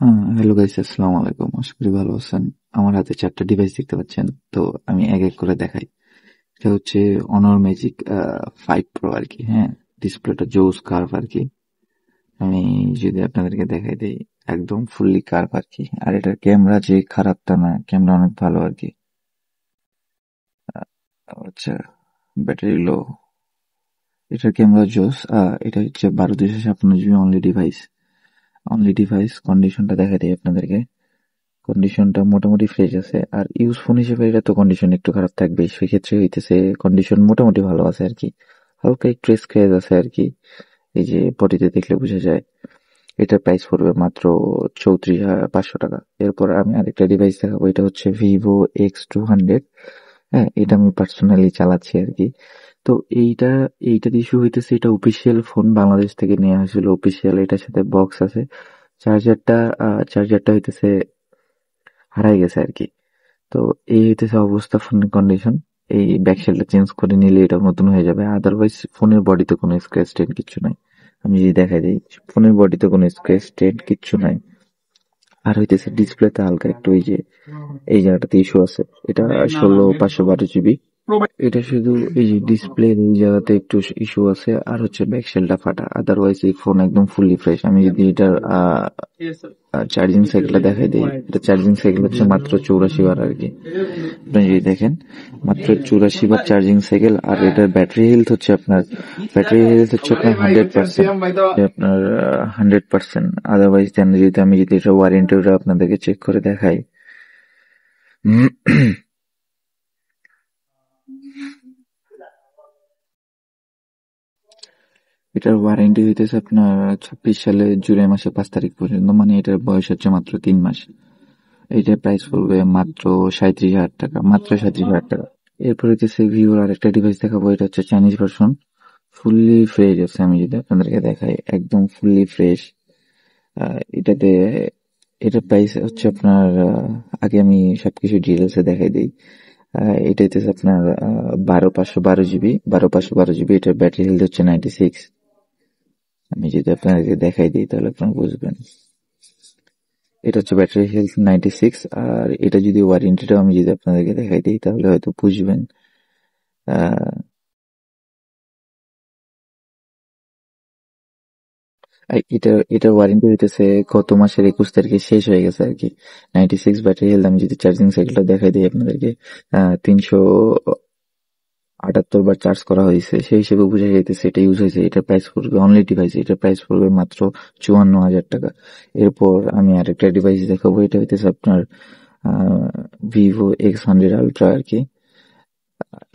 হ্যাঁ, hello guys, আসসালামু আলাইকুম। আশা করি ভালো আছেন। আমার হাতে 4টা ডিভাইস দেখতে পাচ্ছেন। তো আমি এক এক করে দেখাই। এটা হচ্ছে অনর ম্যাজিক 5 প্রো আর কি। হ্যাঁ, ডিসপ্লেটা জোস কার্ভ আর কি। আমি যদি আপনাদেরকে দেখাই দিই, একদম ফুললি কার্ভ আর কি। আর এটার ক্যামেরা যে খারাপ তা না, ক্যামেরা অনেক ভালো আর কি। আচ্ছা, ব্যাটারি লো, এটার ক্যামেরা জোস। এটা হচ্ছে 12/256 জিবি অনলি ডিভাইস কন্ডিশনটা দেখাই দিই আপনাদেরকে। কন্ডিশনটা মোটামুটি ফ্রেশ আছে, আর ইউজ ফোন হিসেবে এটা তো কন্ডিশন একটু খারাপ থাকবে, সেক্ষেত্রে হইতেছে কন্ডিশন মোটামুটি ভালো আছে আর কি। হালকা একটু স্ক্র্যাচ আছে আর কি, এই যে বডিতে দেখলে বোঝা যায়। এটার প্রাইস পড়বে মাত্র 34,500 টাকা। এরপর আমি আরেকটা ডিভাইস দেখাবো, এটা হচ্ছে ভিভো X200। হ্যাঁ, এটা আমি পার্সোনালি চালাচ্ছি আর কি। তো এইটার ইস্যু হইতেছে, এটা অফিসিয়াল ফোন, বাংলাদেশ থেকে নেওয়া হয়েছিল অফিসিয়াল, এটার সাথে বক্স আছে। চার্জারটা চার্জারটা হইতেছে হারাই গেছে আর কি। তো এই হইতেছে অবস্থা ফোনের কন্ডিশন। এই ব্যাকশেলটা চেঞ্জ করে নিলে এটা নতুন হয়ে যাবে, আদারওয়াইজ ফোনের বডিতে কোনো স্ক্র্যাচ টেন কিচ্ছু নাই। আমি যদি দেখাই দিই, ফোনের বডিতে কোনো স্ক্র্যাচ টেন কিচ্ছু নাই। আর হইতেছে ডিসপ্লেতে হালকা একটু এই যে এই জায়গাটাতে ইস্যু আছে। এটা 16/512 জিবি। এটা শুধু এই যে ডিসপ্লের এই জায়গাতে একটু ইস্যু আছে, আর হচ্ছে ব্যাকশেলটা ফাটা। আদারওয়াইজ এই ফোন একদম ফুললি ফ্রেশ। আমি যদি এটার চার্জিং সাইকেলটা দেখাই দিই, এটা চার্জিং সাইকেল হচ্ছে মাত্র 84 বার আর কি। আপনি যদি দেখেন, মাত্র 84 বার চার্জিং সাইকেল। আর এটার ব্যাটারি হেলথ হচ্ছে আপনার 100%। আপনার 100%। আদারওয়াইজ দেন যদি আমি যদি এটা ওয়ারেন্টিটা আপনাদেরকে চেক করে দেখাই, এটার ওয়ারেন্টি হইতেছে আপনার 26 সালে জুলাই মাসে 5 তারিখ পর্যন্ত, মানে এটার বয়স হচ্ছে মাত্র 3 মাস। এইটার প্রাইস পড়বে মাত্র 37,000 টাকা, মাত্র 37,000 টাকা। এরপর হচ্ছে ভিভোর আরেকটা ডিভাইস দেখাবো, এটা হচ্ছে চাইনিজ ভার্সন। ফুললি ফ্রেশ আছে, আমি যদি আপনাদেরকে দেখাই, একদম ফুললি ফ্রেশ। এটাতে এটার প্রাইস হচ্ছে আপনার আগে আমি সবকিছু ডিটেলসে দেখাই দিই। এটা হচ্ছে আপনার 12/512 জিবি। এটার ব্যাটারি হেলথ হচ্ছে 96। আমি যদি আপনাদেরকে দেখাই দিই তাহলে আপনারা বুঝবেন। এটা হচ্ছে ব্যাটারি হেলথ 96। আর এটা যদি ওয়ারেন্টিটা আমি যদি আপনাদেরকে দেখাই দিই তাহলে হয়তো বুঝবেন। আহ, এটার ওয়ারেন্টি হইতেছে গত মাসের 21 তারিখে শেষ হয়ে গেছে আর কি। 96 ব্যাটারি হেলথ। আমি যদি চার্জিং সাইকেলটা দেখাই দিই আপনাদেরকে, 378 বার চার্জ করা হয়েছে, সেই হিসেবে বোঝা যাইতেছে এটা ইউজ হয়েছে। এটার প্রাইস পড়বে অনলি ডিভাইস, এটার প্রাইস পড়বে মাত্র 54,000 টাকা। এরপর আমি আরেকটা ডিভাইস দেখাবো, এটা হইতেছে আপনার ভিভো X100 আলট্রা আর কি।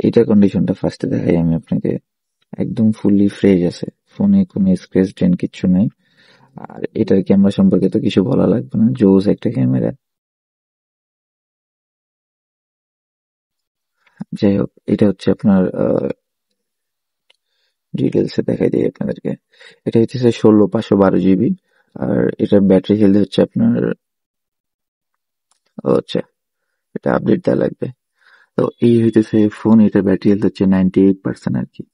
এটার কন্ডিশনটা ফার্স্টে দেখাই আমি আপনাকে। একদম ফুললি ফ্রেশ আছে, ফোনে কোনো স্ক্র্যাচ ডেন্ট কিচ্ছু নাই। আর এটার ক্যামেরা সম্পর্কে তো কিছু বলা লাগবে না, জোস একটা ক্যামেরা। যাই হোক, এটা হচ্ছে আপনার ডিটেলসে দেখাই দিই আপনাদেরকে। এটা হচ্ছে 16/512 জিবি। আর এটার ব্যাটারি হেলথ হচ্ছে আপনার হচ্ছে, এটা আপডেট দেওয়া লাগবে। তো এই হইতেছে ফোন, এটার ব্যাটারি হেলথ হচ্ছে 98% আর কি।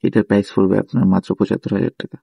এটার প্রাইস পড়বে আপনার মাত্র 75,000 টাকা।